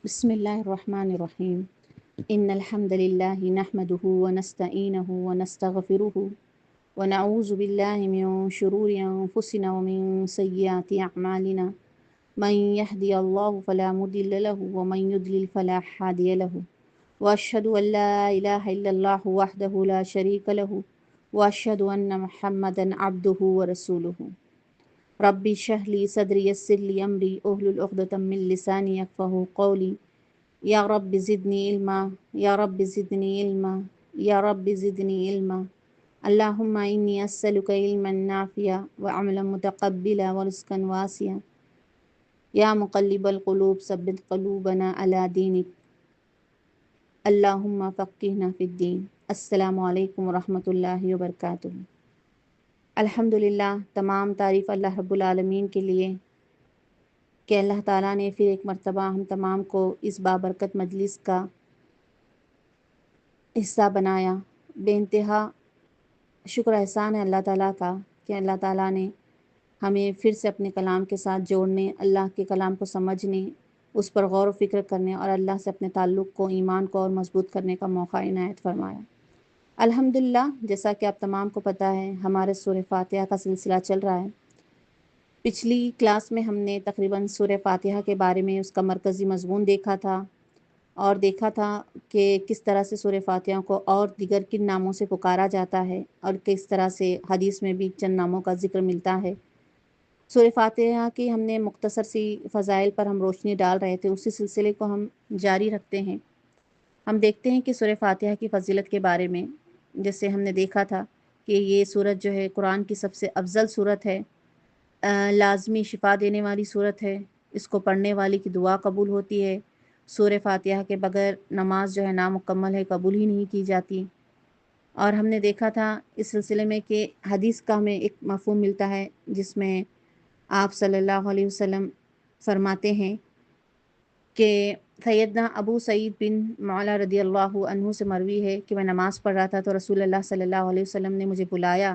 بسم الله الرحمن الرحيم إن الحمد لله نحمده ونستعينه ونستغفره ونعوذ بالله من شرور أنفسنا ومن سيئات أعمالنا من يهدي الله فلا مضل له ومن يضلل فلا هادي له وأشهد أن لا إله إلا الله وحده لا شريك له وأشهد أن محمدا عبده ورسوله ربي اشرح لي صدري يسر لي أمري أحلل عقدة من لساني يفقهوا قولي یا رب زدنی علما یا رب زدنی علما یا رب زدنی علما اللہم انی اسألک علما نافعا وعملا متقبلا ورزقا واسعا یا مقلب القلوب ثبت قلوبنا علی دینک اللہم فقہنا فی الدین۔ السلام علیکم ورحمۃ اللہ وبرکاتہ۔ الحمدللہ، تمام تعریف اللہ رب العالمین کے لیے کہ اللہ تعالیٰ نے پھر ایک مرتبہ ہم تمام کو اس بابرکت مجلس کا حصہ بنایا۔ بے انتہا شکر احسان ہے اللہ تعالیٰ کا کہ اللہ تعالیٰ نے ہمیں پھر سے اپنے کلام کے ساتھ جوڑنے، اللہ کے کلام کو سمجھنے، اس پر غور و فکر کرنے اور اللہ سے اپنے تعلق کو، ایمان کو اور مضبوط کرنے کا موقع عنایت فرمایا۔ الحمدللہ، جیسا کہ آپ تمام کو پتہ ہے، ہمارے سورہ فاتحہ کا سلسلہ چل رہا ہے۔ پچھلی کلاس میں ہم نے تقریباً سورہ فاتحہ کے بارے میں اس کا مرکزی مضمون دیکھا تھا اور دیکھا تھا کہ کس طرح سے سورہ فاتحہ کو اور دیگر کن ناموں سے پکارا جاتا ہے اور کس طرح سے حدیث میں بھی چند ناموں کا ذکر ملتا ہے۔ سورہ فاتحہ کی ہم نے مختصر سی فضائل پر ہم روشنی ڈال رہے تھے، اسی سلسلے کو ہم جاری رکھتے ہیں۔ ہم دیکھتے ہیں کہ سورہ فاتحہ کی فضیلت کے بارے میں، جیسے ہم نے دیکھا تھا کہ یہ سورت جو ہے قرآن کی سب سے افضل سورت ہے، لازمی شفا دینے والی صورت ہے، اس کو پڑھنے والی کی دعا قبول ہوتی ہے۔ سورہ فاتحہ کے بغیر نماز جو ہے نامکمل ہے، قبول ہی نہیں کی جاتی۔ اور ہم نے دیکھا تھا اس سلسلے میں کہ حدیث کا ہمیں ایک مفہوم ملتا ہے جس میں آپ صلی اللہ علیہ وسلم فرماتے ہیں کہ سیدنا ابو سعید بن معلا رضی اللہ عنہ سے مروی ہے کہ میں نماز پڑھ رہا تھا تو رسول اللہ صلی اللہ علیہ وسلم نے مجھے بلایا،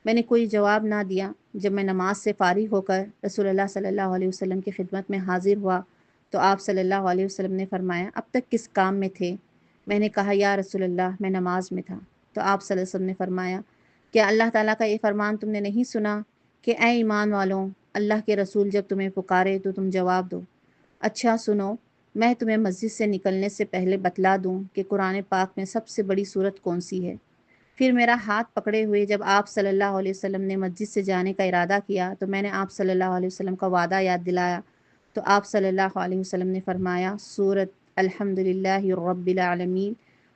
میں نے کوئی جواب نہ دیا۔ جب میں نماز سے فارغ ہو کر رسول اللہ صلی اللہ علیہ وسلم کی خدمت میں حاضر ہوا تو آپ صلی اللہ علیہ وسلم نے فرمایا، اب تک کس کام میں تھے؟ میں نے کہا، یا رسول اللہ، میں نماز میں تھا۔ تو آپ صلی اللہ علیہ وسلم نے فرمایا، کیا اللہ تعالیٰ کا یہ فرمان تم نے نہیں سنا کہ اے ایمان والوں، اللہ کے رسول جب تمہیں پکارے تو تم جواب دو؟ اچھا سنو، میں تمہیں مسجد سے نکلنے سے پہلے بتلا دوں کہ قرآن پاک میں سب سے بڑی سورت کون سی ہے۔ پھر میرا ہاتھ پکڑے ہوئے جب آپ صلی اللہ علیہ وسلم نے مسجد سے جانے کا ارادہ کیا تو میں نے آپ صلی اللہ علیہ وسلم کا وعدہ یاد دلایا تو آپ صلی اللہ علیہ وسلم نے فرمایا، سورت الحمدللہ رب العالمین،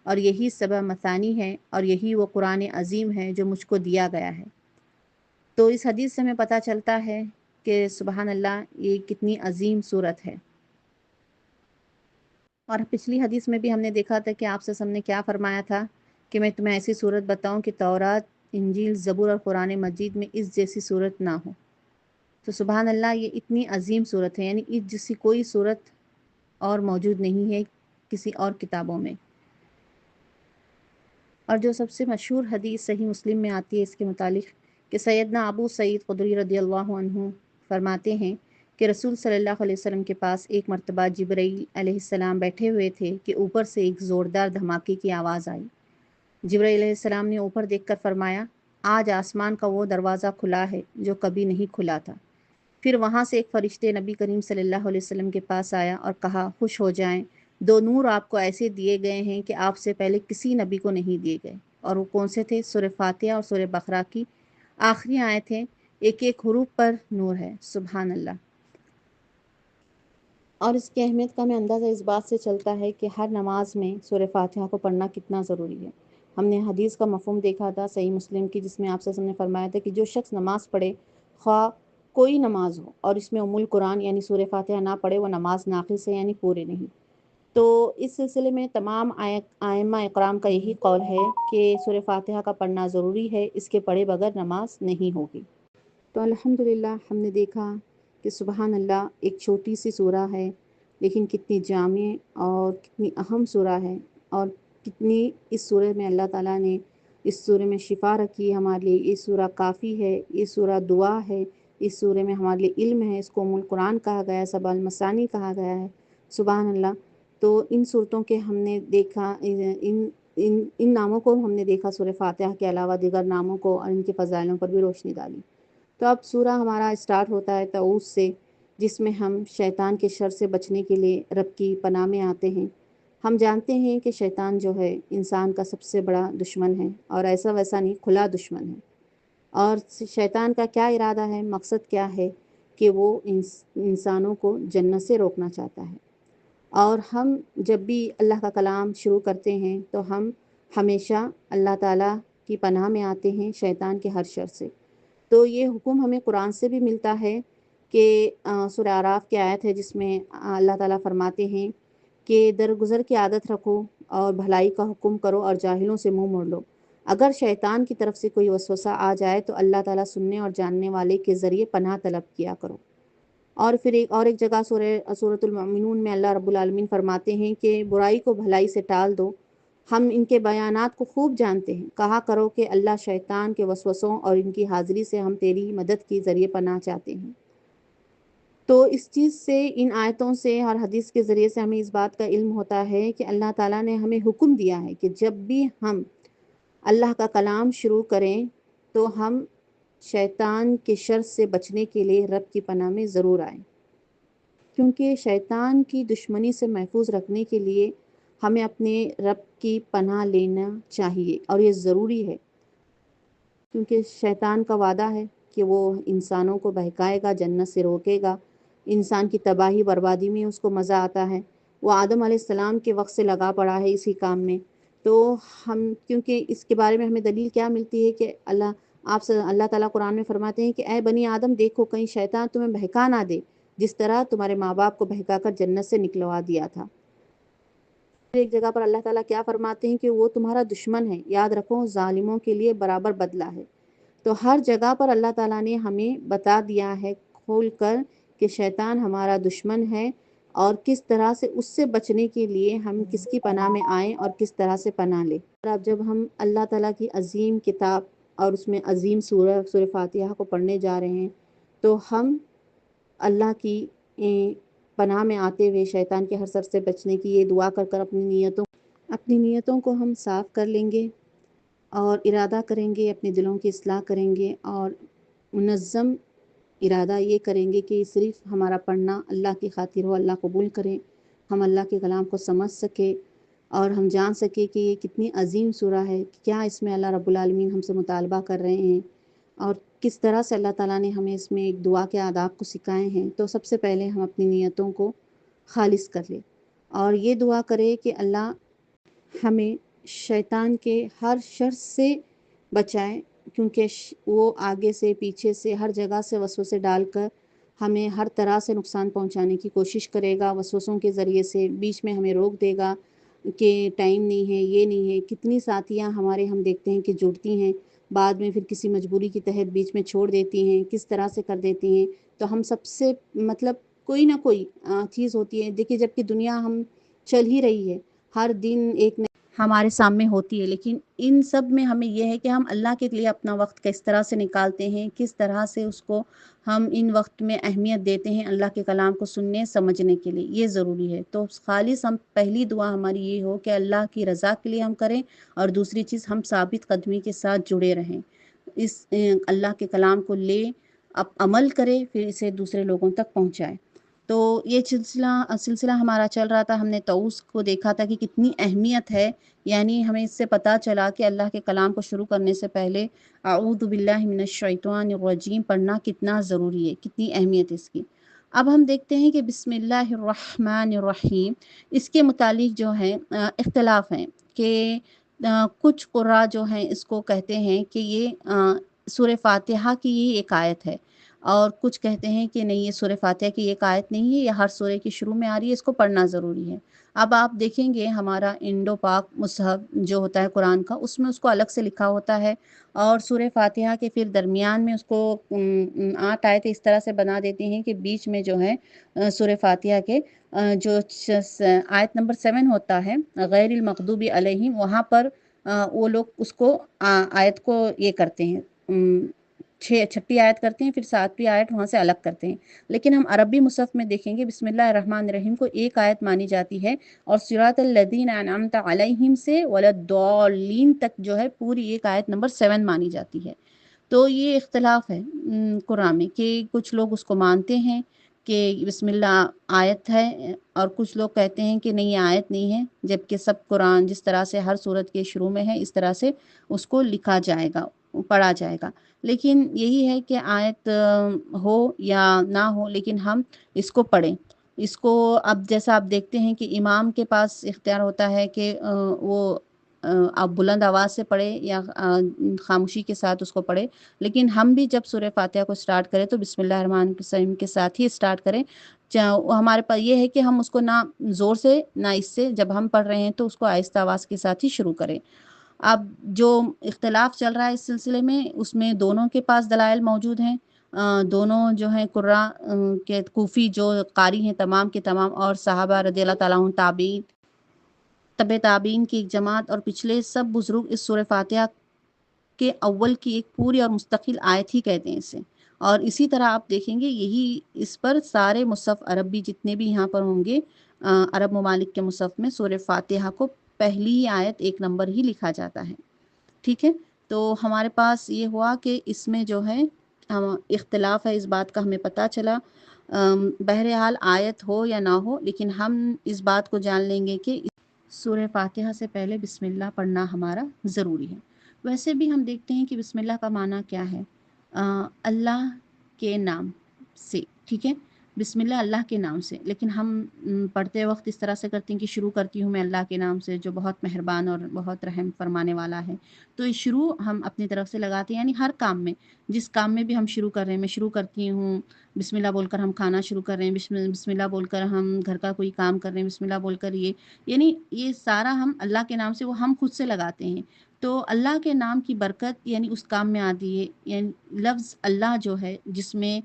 اور یہی سبع مثانی ہے اور یہی وہ قرآن عظیم ہے جو مجھ کو دیا گیا ہے۔ تو اس حدیث سے ہمیں پتہ چلتا ہے کہ سبحان اللہ، یہ کتنی عظیم سورت ہے۔ اور پچھلی حدیث میں بھی ہم نے دیکھا تھا کہ آپ سے ہم نے کیا فرمایا تھا کہ میں تمہیں ایسی صورت بتاؤں کہ تورات، انجیل، زبور اور قرآن مجید میں اس جیسی صورت نہ ہو۔ تو سبحان اللہ، یہ اتنی عظیم صورت ہے، یعنی اس جیسی کوئی صورت اور موجود نہیں ہے کسی اور کتابوں میں۔ اور جو سب سے مشہور حدیث صحیح مسلم میں آتی ہے اس کے متعلق کہ سیدنا ابو سعید خدری رضی اللہ عنہ فرماتے ہیں کہ رسول صلی اللہ علیہ وسلم کے پاس ایک مرتبہ جبرائیل علیہ السلام بیٹھے ہوئے تھے کہ اوپر سے ایک زوردار دھماکے کی آواز آئی۔ جبرائیل علیہ السلام نے اوپر دیکھ کر فرمایا، آج آسمان کا وہ دروازہ کھلا ہے جو کبھی نہیں کھلا تھا۔ پھر وہاں سے ایک فرشتے نبی کریم صلی اللہ علیہ وسلم کے پاس آیا اور کہا، خوش ہو جائیں، دو نور آپ کو ایسے دیے گئے ہیں کہ آپ سے پہلے کسی نبی کو نہیں دیے گئے۔ اور وہ کون سے تھے؟ سورہ فاتحہ اور سورہ بقرہ کی آخری آیتیں، ایک ایک حروف پر نور ہے۔ سبحان اللہ۔ اور اس کی اہمیت کا ہمیں اندازہ اس بات سے چلتا ہے کہ ہر نماز میں سورہ فاتحہ کو پڑھنا کتنا ضروری ہے۔ ہم نے حدیث کا مفہوم دیکھا تھا صحیح مسلم کی، جس میں آپ سے ہم نے فرمایا تھا کہ جو شخص نماز پڑھے، خواہ کوئی نماز ہو، اور اس میں ام القرآن یعنی سورہ فاتحہ نہ پڑھے، وہ نماز ناقص ہے، یعنی پورے نہیں۔ تو اس سلسلے میں تمام ائمہ اکرام کا یہی قول ہے کہ سورہ فاتحہ کا پڑھنا ضروری ہے، اس کے پڑھے بغیر نماز نہیں ہوگی۔ تو الحمدللہ ہم نے دیکھا کہ سبحان اللہ، ایک چھوٹی سی سورہ ہے لیکن کتنی جامع اور کتنی اہم سورہ ہے، اور کتنی اس سورہ میں اللہ تعالیٰ نے اس سورہ میں شفا رکھی ہے ہمارے لیے۔ یہ سورہ کافی ہے، یہ سورہ دعا ہے، اس سورہ میں ہمارے لیے علم ہے، اس کو ام القرآن کہا گیا ہے، سبع المثانی کہا گیا ہے۔ سبحان اللہ۔ تو ان صورتوں کے ہم نے دیکھا ان ناموں کو ہم نے دیکھا سورہ فاتحہ کے علاوہ دیگر ناموں کو اور ان کے فضائلوں پر بھی روشنی ڈالی۔ تو اب سورہ ہمارا اسٹارٹ ہوتا ہے طاؤس سے، جس میں ہم شیطان کے شر سے بچنے کے لیے رب کی پناہ میں آتے ہیں۔ ہم جانتے ہیں کہ شیطان جو ہے انسان کا سب سے بڑا دشمن ہے، اور ایسا ویسا نہیں، کھلا دشمن ہے۔ اور شیطان کا کیا ارادہ ہے، مقصد کیا ہے کہ وہ انسانوں کو جنت سے روکنا چاہتا ہے۔ اور ہم جب بھی اللہ کا کلام شروع کرتے ہیں تو ہم ہمیشہ اللہ تعالیٰ کی پناہ میں آتے ہیں شیطان کے ہر شر سے۔ تو یہ حکم ہمیں قرآن سے بھی ملتا ہے کہ سورہ اعراف کی آیت ہے جس میں اللہ تعالیٰ فرماتے ہیں کہ درگزر کی عادت رکھو اور بھلائی کا حکم کرو اور جاہلوں سے منہ موڑ لو۔ اگر شیطان کی طرف سے کوئی وسوسہ آ جائے تو اللہ تعالیٰ سننے اور جاننے والے کے ذریعے پناہ طلب کیا کرو۔ اور پھر ایک جگہ سورۃ المؤمنون میں اللہ رب العالمین فرماتے ہیں کہ برائی کو بھلائی سے ٹال دو۔ ہم ان کے بیانات کو خوب جانتے ہیں، کہا کرو کہ اللہ شیطان کے وسوسوں اور ان کی حاضری سے ہم تیری مدد کے ذریعے پناہ چاہتے ہیں۔ تو اس چیز سے، ان آیتوں سے اور حدیث کے ذریعے سے ہمیں اس بات کا علم ہوتا ہے کہ اللہ تعالیٰ نے ہمیں حکم دیا ہے کہ جب بھی ہم اللہ کا کلام شروع کریں تو ہم شیطان کے شر سے بچنے کے لیے رب کی پناہ میں ضرور آئیں، کیونکہ شیطان کی دشمنی سے محفوظ رکھنے کے لیے ہمیں اپنے رب کی پناہ لینا چاہیے، اور یہ ضروری ہے، کیونکہ شیطان کا وعدہ ہے کہ وہ انسانوں کو بہکائے گا، جنت سے روکے گا، انسان کی تباہی بربادی میں اس کو مزہ آتا ہے۔ وہ آدم علیہ السلام کے وقت سے لگا پڑا ہے اسی کام میں۔ تو ہم، کیونکہ اس کے بارے میں ہمیں دلیل کیا ملتی ہے کہ اللہ تعالیٰ قرآن میں فرماتے ہیں کہ اے بنی آدم دیکھو کہیں شیطان تمہیں بہکا نہ دے، جس طرح تمہارے ماں باپ کو بہکا کر جنت سے نکلوا دیا تھا۔ ایک جگہ پر اللہ تعالیٰ کیا فرماتے ہیں کہ وہ تمہارا دشمن ہے، یاد رکھو ظالموں کے لیے برابر بدلہ ہے۔ تو ہر جگہ پر اللہ تعالیٰ نے ہمیں بتا دیا ہے کھول کر کہ شیطان ہمارا دشمن ہے، اور کس طرح سے اس سے بچنے کے لیے ہم کس کی پناہ میں آئیں اور کس طرح سے پناہ لیں۔ اور اب جب ہم اللہ تعالیٰ کی عظیم کتاب اور اس میں عظیم سورہ فاتحہ کو پڑھنے جا رہے ہیں تو ہم اللہ کی پناہ میں آتے ہوئے شیطان کے ہر شر سے بچنے کی یہ دعا کر کر اپنی نیتوں کو ہم صاف کر لیں گے، اور ارادہ کریں گے، اپنے دلوں کی اصلاح کریں گے، اور منظم ارادہ یہ کریں گے کہ صرف ہمارا پڑھنا اللہ کی خاطر ہو، اللہ قبول کریں، ہم اللہ کے کلام کو سمجھ سکیں، اور ہم جان سکیں کہ یہ کتنی عظیم سورہ ہے، کیا اس میں اللہ رب العالمین ہم سے مطالبہ کر رہے ہیں، اور کس طرح سے اللہ تعالیٰ نے ہمیں اس میں ایک دعا کے آداب کو سکھائے ہیں۔ تو سب سے پہلے ہم اپنی نیتوں کو خالص کر لیں اور یہ دعا کریں کہ اللہ ہمیں شیطان کے ہر شر سے بچائے، کیونکہ وہ آگے سے پیچھے سے ہر جگہ سے وسوسے ڈال کر ہمیں ہر طرح سے نقصان پہنچانے کی کوشش کرے گا۔ وسوسوں کے ذریعے سے بیچ میں ہمیں روک دے گا کہ ٹائم نہیں ہے، یہ نہیں ہے۔ کتنی ساتھیاں ہمارے ہم دیکھتے ہیں کہ جڑتی ہیں، بعد میں پھر کسی مجبوری کے تحت بیچ میں چھوڑ دیتی ہیں، کس طرح سے کر دیتی ہیں۔ تو ہم سب سے کوئی نہ کوئی چیز ہوتی ہے، دیکھیے جب کہ دنیا ہم چل ہی رہی ہے، ہر دن ایک نئی ہمارے سامنے ہوتی ہے، لیکن ان سب میں ہمیں یہ ہے کہ ہم اللہ کے لیے اپنا وقت کس طرح سے نکالتے ہیں، کس طرح سے اس کو ہم ان وقت میں اہمیت دیتے ہیں اللہ کے کلام کو سننے سمجھنے کے لیے، یہ ضروری ہے۔ تو خالص ہم پہلی دعا ہماری یہ ہو کہ اللہ کی رضا کے لیے ہم کریں، اور دوسری چیز ہم ثابت قدمی کے ساتھ جڑے رہیں، اس اللہ کے کلام کو لے، اب عمل کرے، پھر اسے دوسرے لوگوں تک پہنچائے۔ تو یہ سلسلہ ہمارا چل رہا تھا، ہم نے طاؤس کو دیکھا تھا کہ کتنی اہمیت ہے، یعنی ہمیں اس سے پتہ چلا کہ اللہ کے کلام کو شروع کرنے سے پہلے اعوذ باللہ من الشیطان الرجیم پڑھنا کتنا ضروری ہے، کتنی اہمیت اس کی۔ اب ہم دیکھتے ہیں کہ بسم اللہ الرحمن الرحیم، اس کے متعلق جو ہے اختلاف ہیں کہ کچھ قراء جو ہیں اس کو کہتے ہیں کہ یہ سورہ فاتحہ کی یہ ایک آیت ہے، اور کچھ کہتے ہیں کہ نہیں، یہ سورہ فاتحہ کی ایک آیت نہیں ہے، یہ ہر سورہ کے شروع میں آ رہی ہے، اس کو پڑھنا ضروری ہے۔ اب آپ دیکھیں گے ہمارا انڈو پاک مصحف جو ہوتا ہے قرآن کا، اس میں اس کو الگ سے لکھا ہوتا ہے، اور سورہ فاتحہ کے پھر درمیان میں اس کو 8 آیتیں اس طرح سے بنا دیتی ہیں کہ بیچ میں جو ہے سورہ فاتحہ کے جو آیت نمبر 7 ہوتا ہے غیر المغضوب علیہم، وہاں پر وہ لوگ اس کو آیت کو یہ کرتے ہیں، چھٹی آیت کرتے ہیں، پھر 7ویں آیت وہاں سے الگ کرتے ہیں. لیکن ہم عربی مصحف میں دیکھیں گے بسم اللہ الرحمن الرحیم کو ایک آیت مانی جاتی ہے، اور صراط الذین انعمت علیہم سے وللضالین تک جو ہے پوری ایک آیت نمبر 7 مانی جاتی ہے. تو یہ اختلاف ہے قرآن میں، کہ کچھ لوگ اس کو مانتے ہیں کہ بسم اللہ آیت ہے، اور کچھ لوگ کہتے ہیں کہ نہیں یہ آیت نہیں ہے، جبکہ سب قرآن جس طرح سے ہر سورت کے شروع میں ہے اس طرح سے اس کو لکھا جائے گا، پڑھا جائے گا. لیکن یہی ہے کہ آیت ہو یا نہ ہو، لیکن ہم اس کو پڑھیں. اس کو اب جیسا آپ دیکھتے ہیں کہ امام کے پاس اختیار ہوتا ہے کہ وہ آپ بلند آواز سے پڑھے یا خاموشی کے ساتھ اس کو پڑھے، لیکن ہم بھی جب سورہ فاتحہ کو سٹارٹ کریں تو بسم اللہ الرحمن الرحیم کے ساتھ ہی سٹارٹ کریں. ہمارے پاس یہ ہے کہ ہم اس کو نہ زور سے نہ اس سے، جب ہم پڑھ رہے ہیں تو اس کو آہستہ آواز کے ساتھ ہی شروع کریں. اب جو اختلاف چل رہا ہے اس سلسلے میں، اس میں دونوں کے پاس دلائل موجود ہیں. دونوں جو ہیں قراء کے کوفی جو قاری ہیں تمام کے تمام، اور صحابہ رضی اللہ تعالیٰ عنہ، تابعین، تبع تابعین کی ایک جماعت اور پچھلے سب بزرگ اس سورہ فاتحہ کے اول کی ایک پوری اور مستقل آیت ہی کہتے ہیں اسے. اور اسی طرح آپ دیکھیں گے یہی اس پر سارے مصحف عربی جتنے بھی یہاں پر ہوں گے عرب ممالک کے مصحف میں سورہ فاتحہ کو پہلی آیت 1 نمبر ہی لکھا جاتا ہے. ٹھیک ہے، تو ہمارے پاس یہ ہوا کہ اس میں جو ہے اختلاف ہے، اس بات کا ہمیں پتہ چلا. بہرحال آیت ہو یا نہ ہو، لیکن ہم اس بات کو جان لیں گے کہ سورہ فاتحہ سے پہلے بسم اللہ پڑھنا ہمارا ضروری ہے. ویسے بھی ہم دیکھتے ہیں کہ بسم اللہ کا معنی کیا ہے، اللہ کے نام سے. ٹھیک ہے، بسم اللہ اللہ کے نام سے، لیکن ہم پڑھتے وقت اس طرح سے کرتے ہیں کہ شروع کرتی ہوں میں اللہ کے نام سے جو بہت مہربان اور بہت رحم فرمانے والا ہے. تو یہ شروع ہم اپنی طرف سے لگاتے ہیں، یعنی ہر کام میں، جس کام میں بھی ہم شروع کر رہے ہیں، میں شروع کرتی ہوں بسم اللہ بول کر ہم کھانا شروع کر رہے ہیں، بسم اللہ بول کر ہم گھر کا کوئی کام کر رہے ہیں، بسم اللہ بول کر یعنی یہ سارا ہم اللہ کے نام سے، وہ ہم خود سے لگاتے ہیں. تو اللہ کے نام کی برکت یعنی اس کام میں آتی ہے. یعنی لفظ اللہ جو ہے، جس میں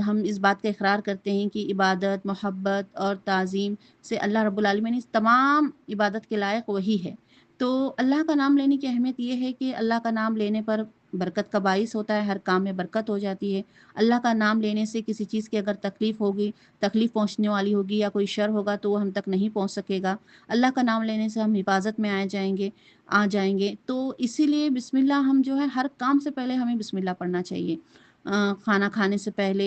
ہم اس بات کا اقرار کرتے ہیں کہ عبادت، محبت اور تعظیم سے اللہ رب العالمین اس تمام عبادت کے لائق وہی ہے. تو اللہ کا نام لینے کی اہمیت یہ ہے کہ اللہ کا نام لینے پر برکت کا باعث ہوتا ہے، ہر کام میں برکت ہو جاتی ہے. اللہ کا نام لینے سے کسی چیز کی اگر تکلیف ہوگی، تکلیف پہنچنے والی ہوگی یا کوئی شر ہوگا تو وہ ہم تک نہیں پہنچ سکے گا. اللہ کا نام لینے سے ہم حفاظت میں آ جائیں گے. تو اسی لیے بسم اللہ ہم جو ہے ہر کام سے پہلے ہمیں بسم اللہ پڑھنا چاہیے. کھانا کھانے سے پہلے،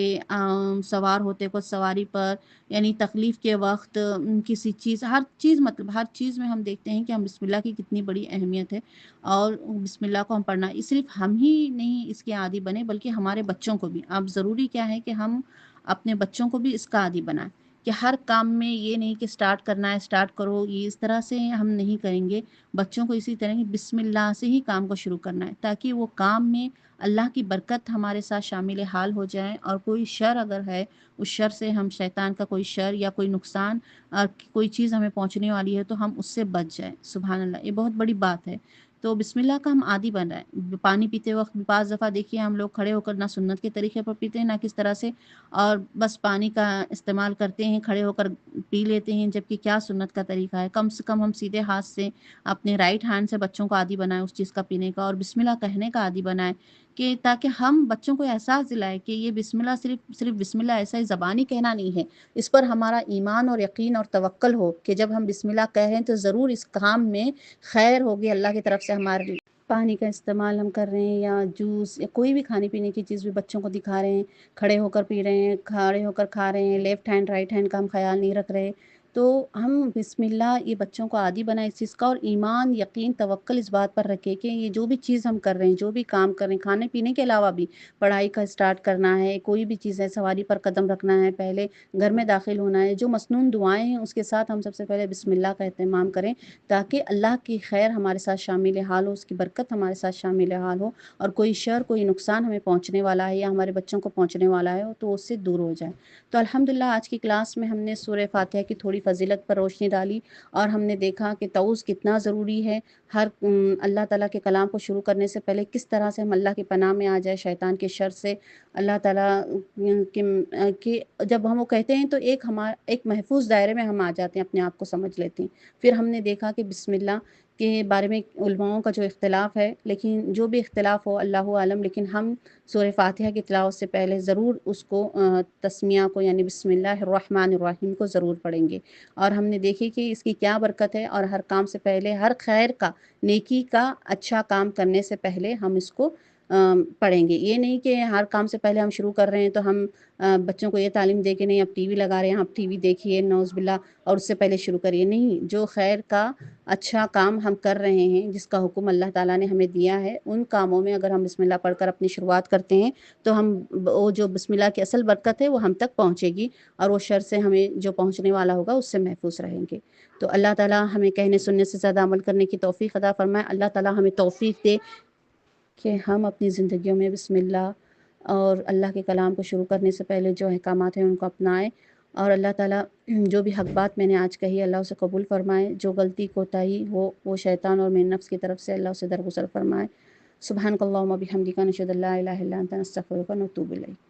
سوار ہوتے وقت سواری پر، یعنی تکلیف کے وقت، کسی چیز، ہر چیز، مطلب ہر چیز میں ہم دیکھتے ہیں کہ ہم بسم اللہ کی کتنی بڑی اہمیت ہے. اور بسم اللہ کو ہم پڑھنا، صرف ہم ہی نہیں اس کے عادی بنے بلکہ ہمارے بچوں کو بھی. اب ضروری کیا ہے کہ ہم اپنے بچوں کو بھی اس کا عادی بنائیں، کہ ہر کام میں یہ نہیں کہ سٹارٹ کرنا ہے سٹارٹ کرو، یہ اس طرح سے ہم نہیں کریں گے. بچوں کو اسی طرح بسم اللہ سے ہی کام کو شروع کرنا ہے، تاکہ وہ کام میں اللہ کی برکت ہمارے ساتھ شامل حال ہو جائے، اور کوئی شر اگر ہے، اس شر سے ہم، شیطان کا کوئی شر یا کوئی نقصان، کوئی چیز ہمیں پہنچنے والی ہے تو ہم اس سے بچ جائیں. سبحان اللہ، یہ بہت بڑی بات ہے. تو بسم اللہ کا ہم عادی بن رہے ہیں. پانی پیتے وقت بعض دفعہ دیکھیے ہم لوگ کھڑے ہو کر نہ سنت کے طریقے پر پیتے ہیں نہ کس طرح سے، اور بس پانی کا استعمال کرتے ہیں، کھڑے ہو کر پی لیتے ہیں، جبکہ کیا سنت کا طریقہ ہے. کم سے کم ہم سیدھے ہاتھ سے اپنے رائٹ ہینڈ سے بچوں کو عادی بنائیں اس چیز کا پینے کا، اور بسم اللہ کہنے کا عادی بنائیں، کہ تاکہ ہم بچوں کو احساس دلائیں کہ یہ بسم اللہ صرف بسم اللہ ایسا ہی زبانی کہنا نہیں ہے، اس پر ہمارا ایمان اور یقین اور توکل ہو کہ جب ہم بسم اللہ کہیں تو ضرور اس کام میں خیر ہوگی اللہ کی طرف سے ہمارے لیے. پانی کا استعمال ہم کر رہے ہیں یا جوس یا کوئی بھی کھانے پینے کی چیز بھی بچوں کو دکھا رہے ہیں، کھڑے ہو کر پی رہے ہیں، کھڑے ہو کر کھا رہے ہیں، لیفٹ ہینڈ رائٹ ہینڈ کا ہم خیال نہیں رکھ رہے، تو ہم بسم اللہ یہ بچوں کو عادی بنائیں اس چیز کا، اور ایمان، یقین، توکل اس بات پر رکھے کہ یہ جو بھی چیز ہم کر رہے ہیں، جو بھی کام کر رہے ہیں، کھانے پینے کے علاوہ بھی پڑھائی کا سٹارٹ کرنا ہے، کوئی بھی چیز ہے، سواری پر قدم رکھنا ہے، پہلے گھر میں داخل ہونا ہے، جو مسنون دعائیں ہیں اس کے ساتھ ہم سب سے پہلے بسم اللہ کا اہتمام کریں، تاکہ اللہ کی خیر ہمارے ساتھ شامل حال ہو، اس کی برکت ہمارے ساتھ شامل حال ہو، اور کوئی شر، کوئی نقصان ہمیں پہنچنے والا ہے یا ہمارے بچوں کو پہنچنے والا ہے تو اس سے دور ہو جائے. تو الحمدللہ آج کی کلاس میں ہم نے سورہ فاتحہ کی تھوڑی فضیلت پر روشنی ڈالی، اور ہم نے دیکھا کہ تعوذ کتنا ضروری ہے. ہر اللہ تعالیٰ کے کلام کو شروع کرنے سے پہلے کس طرح سے ہم اللہ کی پناہ میں آ جائے شیطان کے شر سے. اللہ تعالیٰ کہ جب ہم وہ کہتے ہیں تو ایک محفوظ دائرے میں ہم آ جاتے ہیں، اپنے آپ کو سمجھ لیتے ہیں. پھر ہم نے دیکھا کہ بسم اللہ کے بارے میں علماؤں کا جو اختلاف ہے، لیکن جو بھی اختلاف ہو اللہ عالم، لیکن ہم سورہ فاتحہ کی تلاوت سے پہلے ضرور اس کو تسمیہ کو یعنی بسم اللہ الرحمن الرحیم کو ضرور پڑھیں گے۔ اور ہم نے دیکھی کہ اس کی کیا برکت ہے، اور ہر کام سے پہلے، ہر خیر کا، نیکی کا، اچھا کام کرنے سے پہلے ہم اس کو پڑھیں گے۔ یہ نہیں کہ ہر کام سے پہلے ہم شروع کر رہے ہیں تو ہم بچوں کو یہ تعلیم دے کے نہیں اب ٹی وی لگا رہے ہیں، آپ ٹی وی دیکھیے نعوذ باللہ اور اس سے پہلے شروع کریے، نہیں، جو خیر کا اچھا کام ہم کر رہے ہیں، جس کا حکم اللہ تعالیٰ نے ہمیں دیا ہے، ان کاموں میں اگر ہم بسم اللہ پڑھ کر اپنی شروعات کرتے ہیں تو ہم وہ جو بسم اللہ کی اصل برکت ہے وہ ہم تک پہنچے گی، اور وہ شر سے ہمیں جو پہنچنے والا ہوگا اس سے محفوظ رہیں گے۔ تو اللہ تعالیٰ ہمیں کہنے سننے سے زیادہ عمل کرنے کی توفیق عطا فرمائے۔ اللہ تعالیٰ ہمیں توفیق دے کہ ہم اپنی زندگیوں میں بسم اللہ اور اللہ کے کلام کو شروع کرنے سے پہلے جو احکامات ہیں ان کو اپنائیں، اور اللہ تعالیٰ جو بھی حق بات میں نے آج کہی اللہ اسے قبول فرمائے، جو غلطی کوتاہی ہو وہ شیطان اور میرے نفس کی طرف سے اللہ اسے درگزر فرمائے۔ سبحانک اللہم و بحمدک، نشہد ان لا الہ الا انت، نستغفرک و نتوب الیک۔